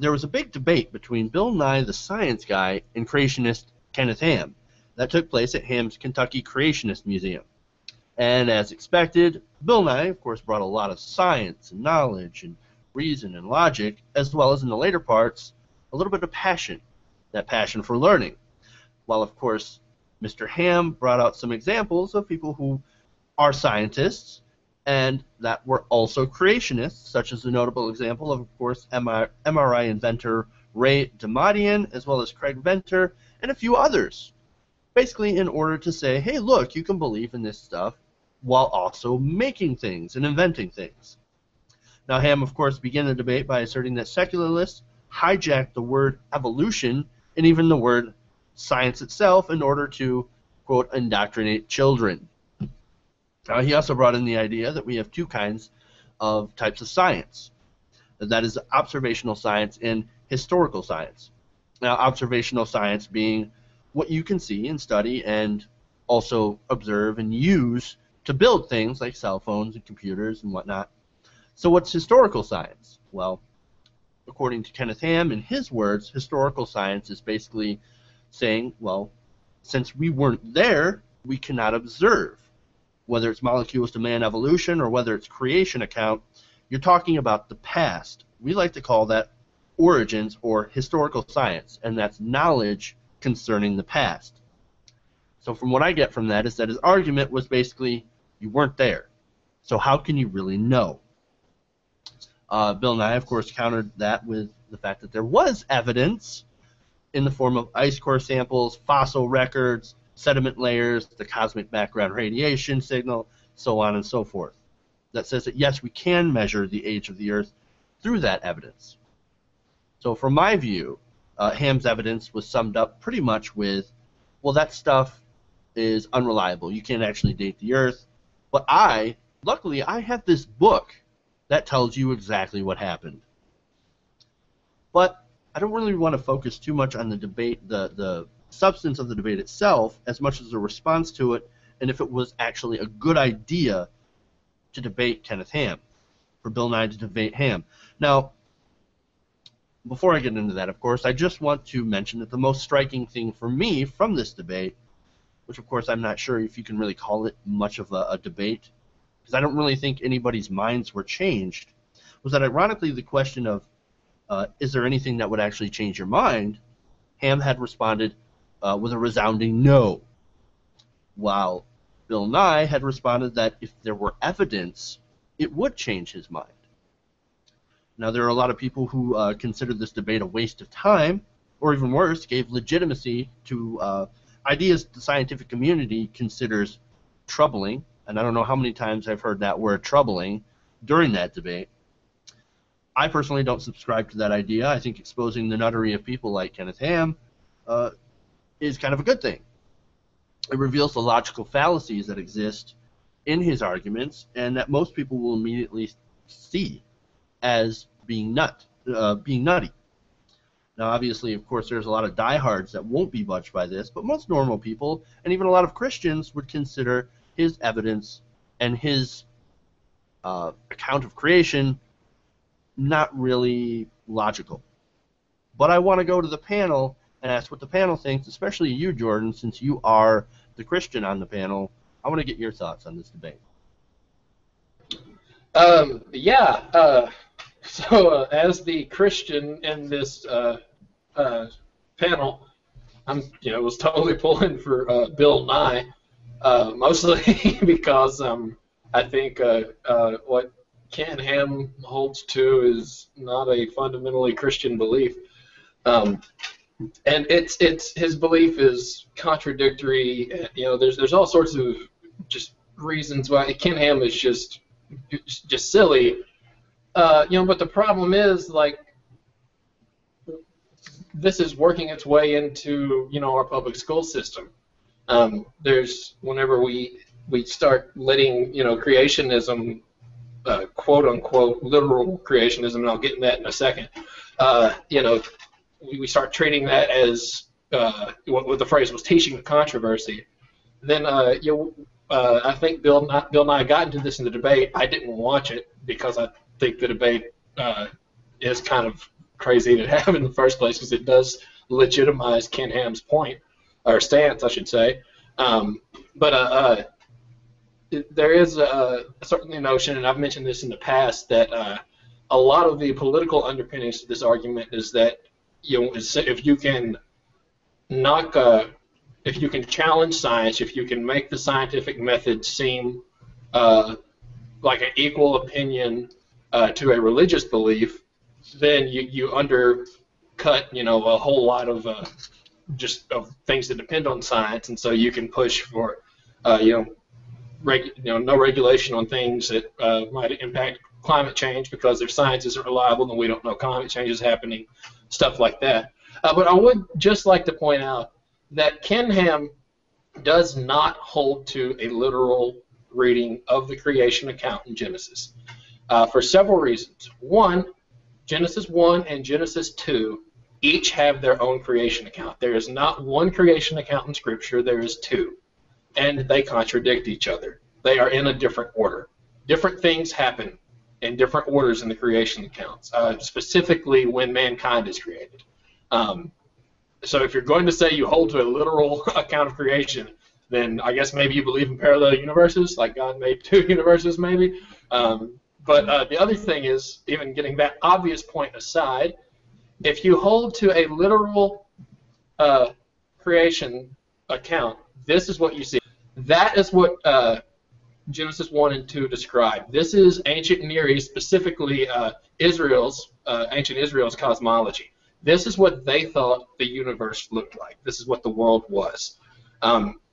there was a big debate between Bill Nye the Science Guy and creationist Kenneth Ham that took place at Ham's Kentucky Creationist Museum. And as expected, Bill Nye, of course, brought a lot of science and knowledge and reason and logic, as well as in the later parts, a little bit of passion, that passion for learning. While, of course, Mr. Ham brought out some examples of people who are scientists and that were also creationists, such as the notable example of course, MRI inventor Ray Damadian, as well as Craig Venter, and a few others. Basically, in order to say, hey, look, you can believe in this stuff while also making things and inventing things. Now, Ham, of course, began the debate by asserting that secularists hijacked the word evolution and even the word science itself in order to, quote, indoctrinate children. Now, he also brought in the idea that we have two types of science. That is observational science and historical science. Now, observational science being what you can see and study and also observe and use to build things like cell phones and computers and whatnot. So what's historical science? Well, according to Kenneth Ham, in his words, historical science is basically saying, well, since we weren't there, we cannot observe. Whether it's molecules to man evolution or whether it's creation account, you're talking about the past. We like to call that origins or historical science, and that's knowledge concerning the past. So from what I get from that is that his argument was basically, you weren't there, so how can you really know? Bill Nye, of course, countered that with the fact that there was evidence in the form of ice core samples, fossil records, sediment layers, the cosmic background radiation signal, so on and so forth, that says that, yes, we can measure the age of the Earth through that evidence. So from my view, Ham's evidence was summed up pretty much with, well, that stuff is unreliable. You can't actually date the Earth. But luckily, I have this book that tells you exactly what happened. But I don't really want to focus too much on the debate, the substance of the debate itself, as much as the response to it, and if it was actually a good idea to debate Kenneth Ham, for Bill Nye to debate Ham. Now, before I get into that, of course, I just want to mention that the most striking thing for me from this debate, which of course I'm not sure if you can really call it much of a debate, because I don't really think anybody's minds were changed, was that ironically the question of is there anything that would actually change your mind, Ham had responded with a resounding no, while Bill Nye had responded that if there were evidence, it would change his mind. Now, there are a lot of people who consider this debate a waste of time, or even worse, gave legitimacy to ideas the scientific community considers troubling, and I don't know how many times I've heard that word troubling during that debate. I personally don't subscribe to that idea. I think exposing the nuttery of people like Kenneth Ham is kind of a good thing. It reveals the logical fallacies that exist in his arguments and that most people will immediately see as being nutty. Now, obviously, of course, there's a lot of diehards that won't be budged by this, but most normal people, and even a lot of Christians, would consider his evidence and his account of creation not really logical. But I want to go to the panel and ask what the panel thinks, especially you, Jordan, since you are the Christian on the panel. I want to get your thoughts on this debate. So as the Christian in this panel, was totally pulling for Bill Nye, mostly because I think what Ken Ham holds to is not a fundamentally Christian belief, and it's his belief is contradictory. There's all sorts of just reasons why Ken Ham is just silly. But the problem is, like, this is working its way into our public school system. Whenever we start letting creationism, quote unquote literal creationism, and I'll get in that in a second. We start treating that as what the phrase was, teaching the controversy. Then I think Bill Nye got into this in the debate. I didn't watch it because I think the debate is kind of crazy to have in the first place because it does legitimize Ken Ham's point, or stance, I should say. But there is certainly a notion, and I've mentioned this in the past, that a lot of the political underpinnings to this argument is that if you can if you can challenge science, if you can make the scientific method seem like an equal opinion to a religious belief, then you undercut a whole lot of of things that depend on science, and so you can push for no regulation on things that might impact climate change because their science isn't reliable and we don't know climate change is happening, stuff like that. But I would just like to point out that Ken Ham does not hold to a literal reading of the creation account in Genesis for several reasons. One, Genesis 1 and Genesis 2 each have their own creation account. There is not one creation account in Scripture, there is two, and they contradict each other. They are in a different order. Different things happen in different orders in the creation accounts, specifically when mankind is created. So if you're going to say you hold to a literal account of creation, then I guess maybe you believe in parallel universes, like God made two universes maybe. But the other thing is, even getting that obvious point aside, if you hold to a literal creation account, this is what you see. That is what Genesis 1 and 2 describe. This is ancient Near East, specifically ancient Israel's cosmology. This is what they thought the universe looked like. This is what the world was.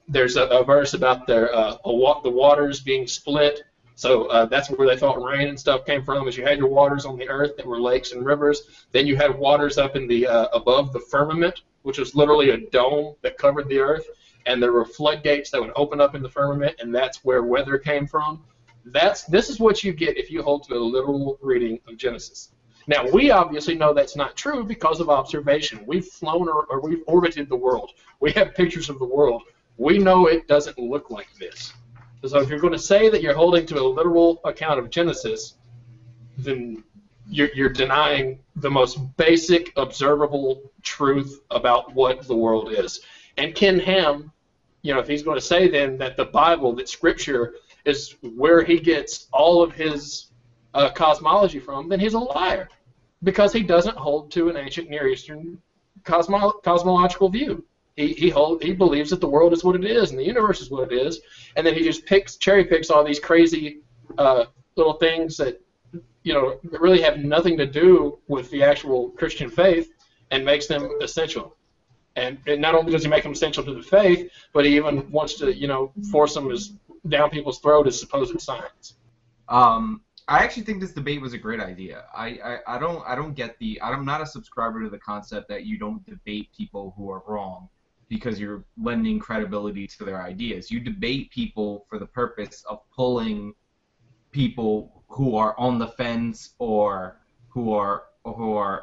There's a verse about the waters being split. So that's where they thought rain and stuff came from. Is you had your waters on the earth that were lakes and rivers. Then you had waters up in the above the firmament, which was literally a dome that covered the earth. And there were floodgates that would open up in the firmament, and that's where weather came from. This is what you get if you hold to a literal reading of Genesis. Now, we obviously know that's not true because of observation. We've flown or we've orbited the world. We have pictures of the world. We know it doesn't look like this. So if you're going to say that you're holding to a literal account of Genesis, then you're denying the most basic observable truth about what the world is. And Ken Ham, if he's going to say then that the Bible, that Scripture, is where he gets all of his cosmology from, then he's a liar because he doesn't hold to an ancient Near Eastern cosmological view. He believes that the world is what it is and the universe is what it is, and then he just cherry picks all these crazy little things that that really have nothing to do with the actual Christian faith and makes them essential. And not only does he make them essential to the faith, but he even wants to force them down people's throat as supposed science. I actually think this debate was a great idea. I don't get I'm not a subscriber to the concept that you don't debate people who are wrong because you're lending credibility to their ideas. You debate people for the purpose of pulling people who are on the fence or who are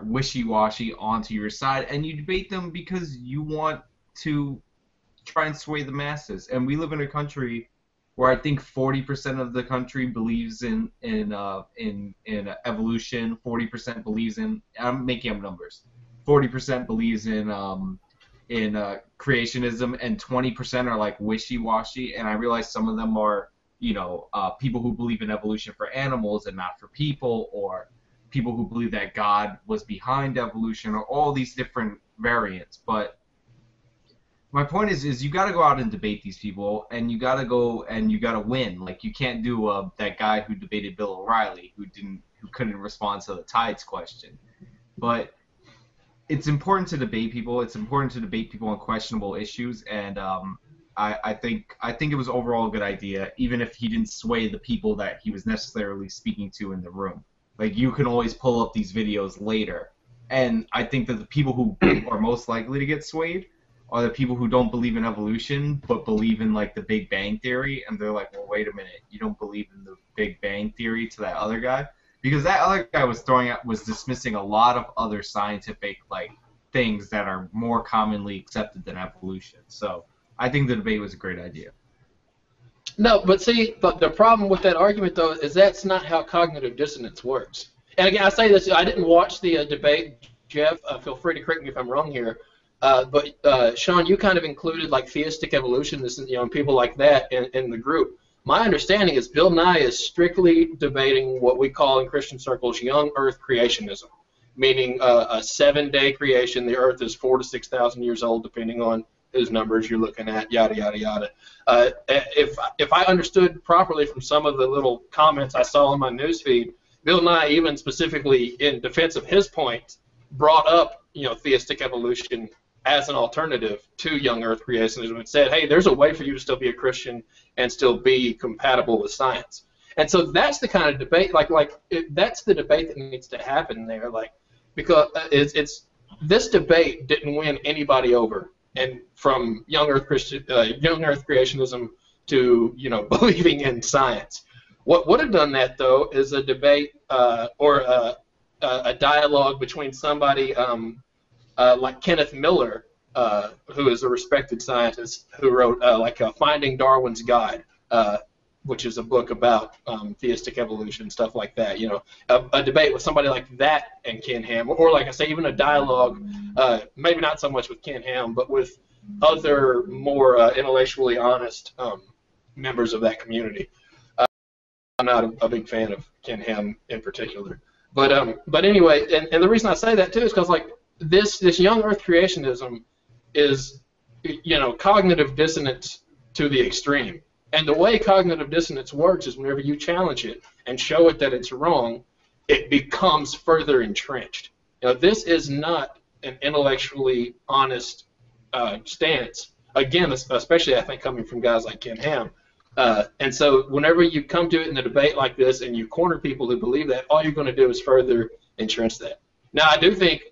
wishy-washy onto your side, and you debate them because you want to try and sway the masses. And we live in a country where I think 40% of the country believes in evolution, 40% believes in, I'm making up numbers, 40% believes in creationism, and 20% are like wishy-washy. And I realize some of them are people who believe in evolution for animals and not for people, or people who believe that God was behind evolution, or all these different variants. But my point is you got to go out and debate these people, and you got to go and you got to win. Like, you can't do that guy who debated Bill O'Reilly who couldn't respond to the tides question. But it's important to debate people. It's important to debate people on questionable issues, and I think it was overall a good idea, even if he didn't sway the people that he was necessarily speaking to in the room. Like, you can always pull up these videos later, and I think that the people who are most likely to get swayed are the people who don't believe in evolution but believe in, like, the Big Bang Theory, and they're like, well, wait a minute, you don't believe in the Big Bang Theory to that other guy? Because that other guy was dismissing a lot of other scientific, like, things that are more commonly accepted than evolution. So I think the debate was a great idea. No, but see, the problem with that argument, though, is that's not how cognitive dissonance works. And again, I say this, I didn't watch the debate Jeff, feel free to correct me if I'm wrong here. But Sean, you kind of included like theistic evolutionists and people like that in the group. My understanding is Bill Nye is strictly debating what we call in Christian circles young Earth creationism, meaning a 7-day creation. The Earth is 4,000 to 6,000 years old, depending on whose numbers you're looking at. Yada yada yada. If I understood properly from some of the little comments I saw on my newsfeed, Bill Nye, even specifically in defense of his point, brought up theistic evolution as an alternative to young Earth creationism and said, hey, there's a way for you to still be a Christian and still be compatible with science. And so that's the kind of debate, that's the debate that needs to happen there, because this debate didn't win anybody over, and from young Earth creationism to believing in science. What would have done that though is a debate or a dialogue between somebody like Kenneth Miller, who is a respected scientist who wrote Finding Darwin's Guide, which is a book about theistic evolution, stuff like that. A debate with somebody like that and Ken Ham, or like I say, even a dialogue, maybe not so much with Ken Ham, but with other more intellectually honest members of that community. I'm not a big fan of Ken Ham in particular, but anyway, and the reason I say that too is because this young Earth creationism is cognitive dissonance to the extreme. And the way cognitive dissonance works is whenever you challenge it and show it that it's wrong, it becomes further entrenched. This is not an intellectually honest stance. Again, especially I think coming from guys like Ken Ham. And so whenever you come to it in a debate like this and you corner people who believe that, all you're going to do is further entrench that. Now, I do think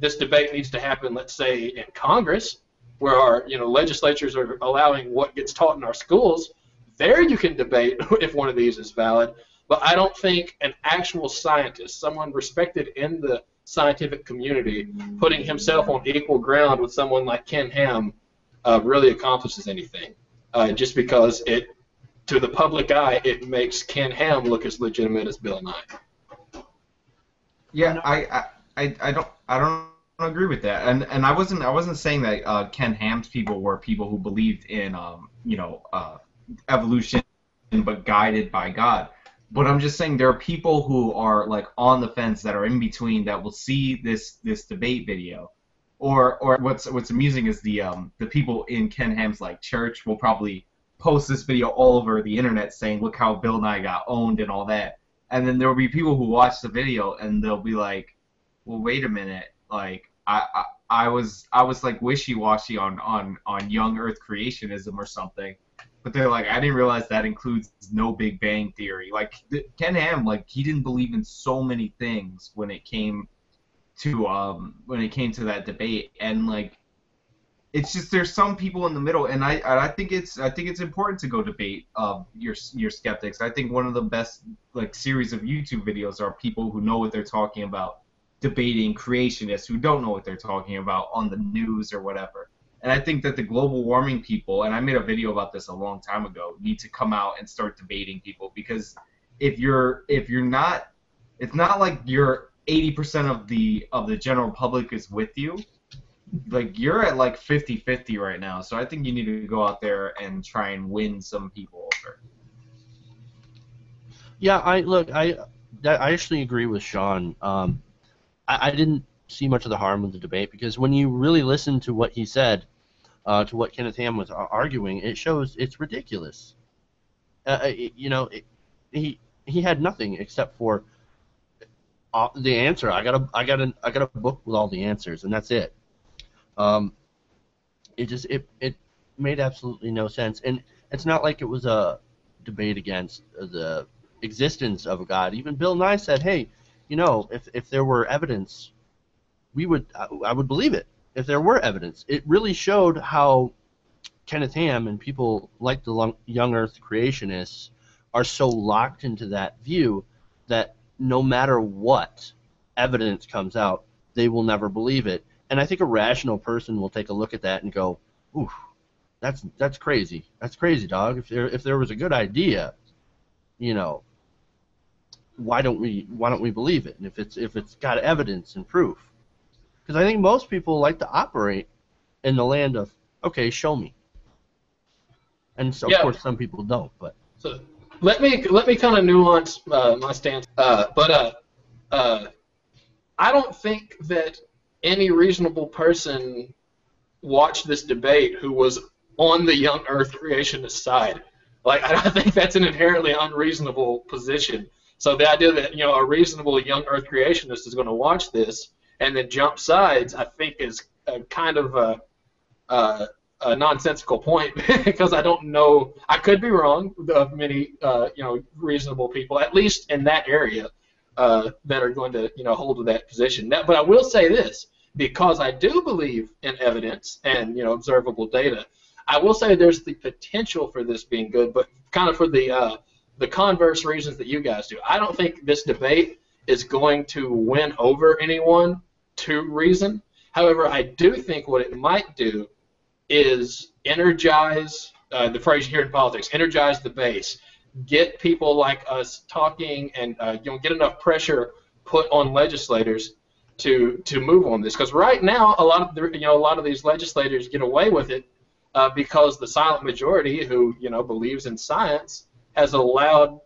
this debate needs to happen, let's say, in Congress, where our legislatures are allowing what gets taught in our schools. There you can debate if one of these is valid. But I don't think an actual scientist, someone respected in the scientific community, putting himself on equal ground with someone like Ken Ham really accomplishes anything. Just because to the public eye, it makes Ken Ham look as legitimate as Bill Nye. Yeah, I don't agree with that, and I wasn't saying that Ken Ham's people were people who believed in evolution but guided by God. But I'm just saying there are people who are on the fence that are in between that will see this debate video, or what's amusing is the people in Ken Ham's church will probably post this video all over the internet saying, look how Bill Nye got owned and all that, and then there will be people who watch the video and they'll be like, well, wait a minute, I was wishy-washy on young Earth creationism or something, but they're like, I didn't realize that includes no Big Bang theory. Ken Ham, he didn't believe in so many things when it came to that debate, and it's just there's some people in the middle, and I think it's important to go debate your skeptics. I think one of the best series of YouTube videos are people who know what they're talking about debating creationists who don't know what they're talking about on the news or whatever. And I think that the global warming people, and I made a video about this a long time ago, need to come out and start debating people, because if you're not, it's not like you're 80% of the general public is with you. You're at 50-50 right now. So I think you need to go out there and try and win some people over. Yeah, I actually agree with Sean. I didn't see much of the harm in the debate, because when you really listen to what he said, to what Kenneth Ham was arguing, it shows it's ridiculous. He had nothing except for the answer. I got a book with all the answers, and that's it. It made absolutely no sense, and it's not like it was a debate against the existence of a God. Even Bill Nye said, hey, if there were evidence, I would believe it if there were evidence. It really showed how Kenneth Ham and people like the young Earth creationists are so locked into that view that no matter what evidence comes out, they will never believe it. And I think a rational person will take a look at that and go, "Ooh, that's crazy. That's crazy, dog. If there was a good idea, why don't we believe it? And if it's got evidence and proof." Because I think most people like to operate in the land of, okay, show me. And so, of course, some people don't. But so let me kind of nuance my stance. I don't think that any reasonable person watched this debate who was on the young Earth creationist side. Like, I think that's an inherently unreasonable position. So the idea that, a reasonable young Earth creationist is going to watch this and then jump sides, I think is kind of a nonsensical point because I don't know. I could be wrong of many, reasonable people, at least in that area, that are going to, hold to that position. Now, but I will say this, because I do believe in evidence and, observable data, I will say there's the potential for this being good, but kind of for the converse reasons that you guys do. I don't think this debate is going to win over anyone to reason. However, I do think what it might do is energize, the phrase here in politics, energize the base, get people like us talking, and get enough pressure put on legislators to move on this. Because right now, a lot of these legislators get away with it because the silent majority, who believes in science, has allowed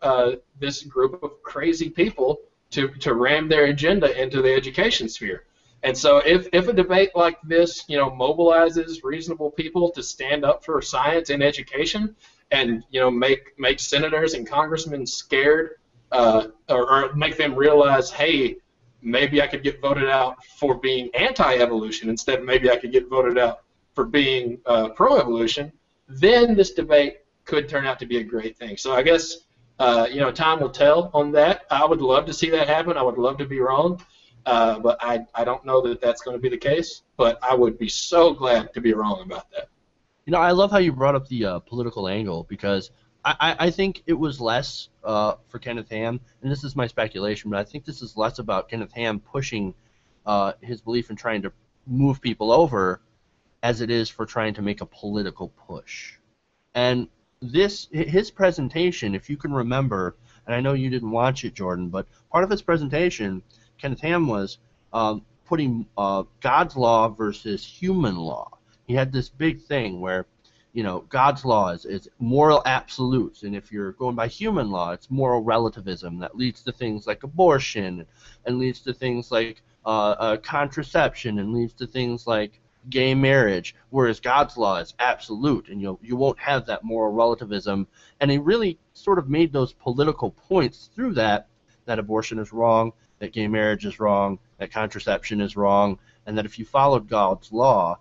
this group of crazy people to ram their agenda into the education sphere. And so if a debate like this, mobilizes reasonable people to stand up for science and education, and make senators and congressmen scared, or make them realize, hey, maybe I could get voted out for being anti-evolution instead of maybe I could get voted out for being pro-evolution, then this debate could turn out to be a great thing. So I guess time will tell on that. I would love to see that happen. I would love to be wrong. But I don't know that that's going to be the case, but I would be so glad to be wrong about that. I love how you brought up the political angle, because I think it was less for Kenneth Ham, and this is my speculation, but I think this is less about Kenneth Ham pushing his belief in trying to move people over as it is for trying to make a political push. And his presentation, if you can remember, and I know you didn't watch it, Jordan, but part of his presentation, Kenneth Ham was putting God's law versus human law. He had this big thing where, God's law is moral absolutes, and if you're going by human law, it's moral relativism that leads to things like abortion, and leads to things like contraception, and leads to things like gay marriage, whereas God's law is absolute, and you won't have that moral relativism. And he really sort of made those political points through that abortion is wrong, that gay marriage is wrong, that contraception is wrong, and that if you followed God's law,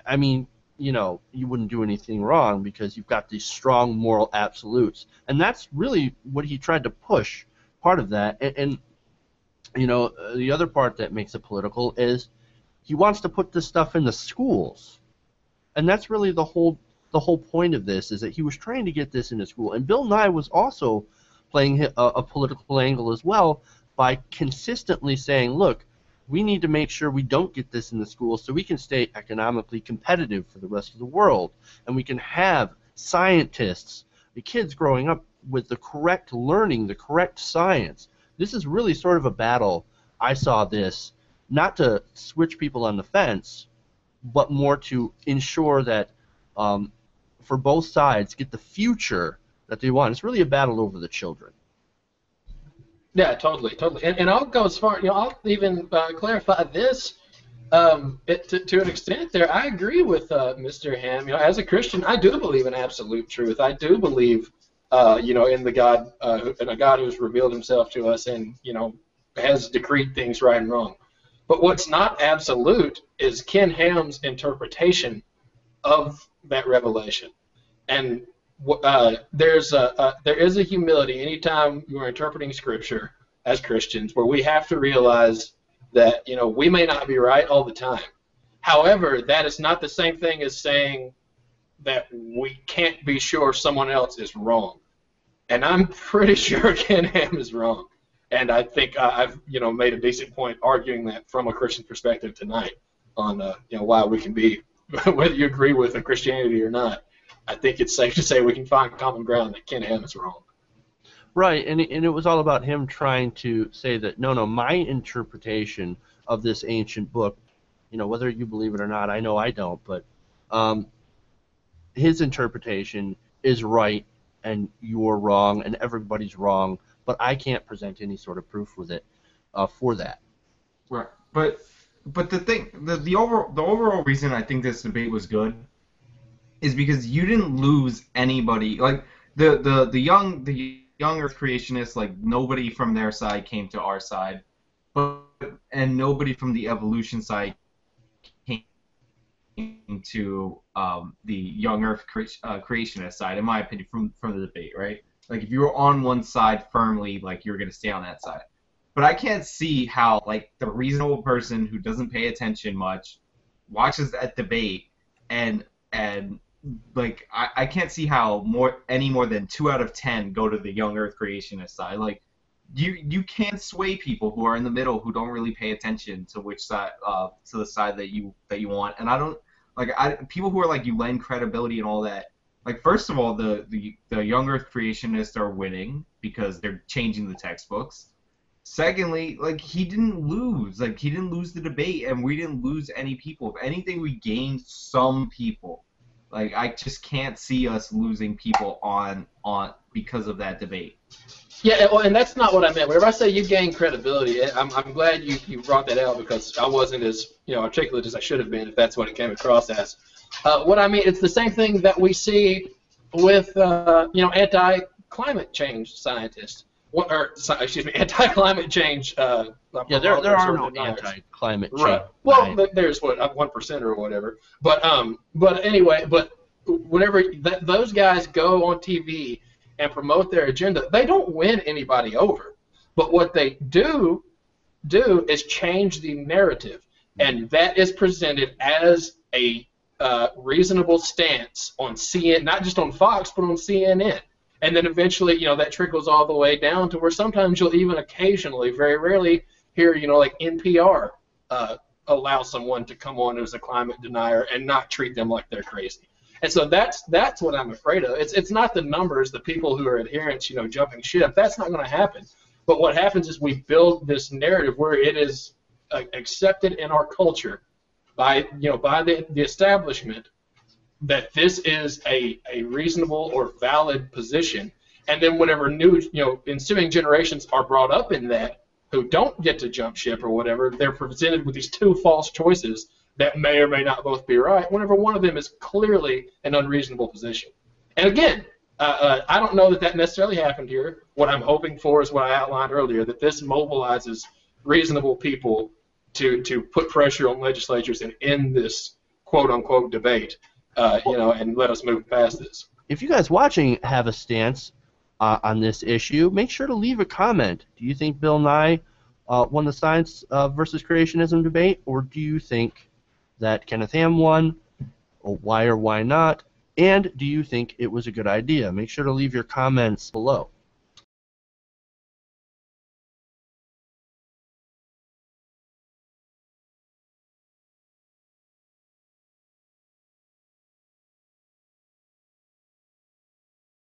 I mean, you wouldn't do anything wrong because you've got these strong moral absolutes. And that's really what he tried to push, part of that. And the other part that makes it political is he wants to put this stuff in the schools. And that's really the whole point of this, is that he was trying to get this into school. And Bill Nye was also playing a political angle as well by consistently saying, look, we need to make sure we don't get this in the schools so we can stay economically competitive for the rest of the world. And we can have scientists, the kids growing up with the correct learning, the correct science. This is really sort of a battle. I saw this not to switch people on the fence, but more to ensure that for both sides get the future that they want. It's really a battle over the children. Yeah, totally. And I'll go as far, I'll even clarify this to an extent there. I agree with Mr. Ham. As a Christian, I do believe in absolute truth. I do believe, in the God, in a God who's revealed himself to us and, has decreed things right and wrong. But what's not absolute is Ken Ham's interpretation of that revelation. And there is a humility anytime you're interpreting Scripture as Christians, where we have to realize that we may not be right all the time. However, that is not the same thing as saying that we can't be sure someone else is wrong. And I'm pretty sure Ken Ham is wrong. And I think I've made a decent point arguing that from a Christian perspective tonight on why we can be, whether you agree with Christianity or not. I think it's safe to say we can find common ground that Ken Ham is wrong. Right, and it was all about him trying to say that, no, my interpretation of this ancient book whether you believe it or not, I know I don't, but his interpretation is right and you're wrong and everybody's wrong, but I can't present any sort of proof with it for that. Right. But the overall reason I think this debate was good is because you didn't lose anybody. Like the young Earth creationists, like nobody from their side came to our side, and nobody from the evolution side came to the young Earth creationist side, in my opinion, from the debate, right? Like if you were on one side firmly, like you were going to stay on that side. But I can't see how, like, the reasonable person who doesn't pay attention much watches that debate and like I can't see how any more than 2 out of 10 go to the young Earth creationist side. Like you can't sway people who are in the middle who don't really pay attention to which side to the side that you want. And I don't people who are like you lend credibility and all that. Like first of all, the young Earth creationists are winning because they're changing the textbooks. Secondly, like he didn't lose. Like he didn't lose the debate, and we didn't lose any people. If anything, we gained some people. Like I just can't see us losing people on because of that debate. Yeah, well, and that's not what I meant. Whenever I say you gain credibility, I'm glad you brought that out because I wasn't as articulate as I should have been if that's what it came across as. What I mean, it's the same thing that we see with anti-climate change scientists. Anti-climate change. There are no anti-climate change. Right. Well, there's 1% or whatever. But anyway, whenever those guys go on TV and promote their agenda, they don't win anybody over. But what they do is change the narrative, and that is presented as a reasonable stance on CNN, not just on Fox, but on CNN. And then eventually, that trickles all the way down to where sometimes you'll even occasionally, very rarely, hear, like NPR allow someone to come on as a climate denier and not treat them like they're crazy. And so that's what I'm afraid of. It's not the numbers, the people who are adherents, jumping ship. That's not going to happen. But what happens is we build this narrative where it is accepted in our culture by the establishment that this is a reasonable or valid position, and then whenever new ensuing generations are brought up in that who don't get to jump ship or whatever, they're presented with these two false choices that may or may not both be right, whenever one of them is clearly an unreasonable position. And again, I don't know that necessarily happened here. What I'm hoping for is what I outlined earlier, that this mobilizes reasonable people to put pressure on legislatures and end this quote-unquote debate. And let us move past this. If you guys watching have a stance on this issue, make sure to leave a comment. Do you think Bill Nye won the science versus creationism debate, or do you think that Kenneth Ham won? Or why not? And do you think it was a good idea? Make sure to leave your comments below.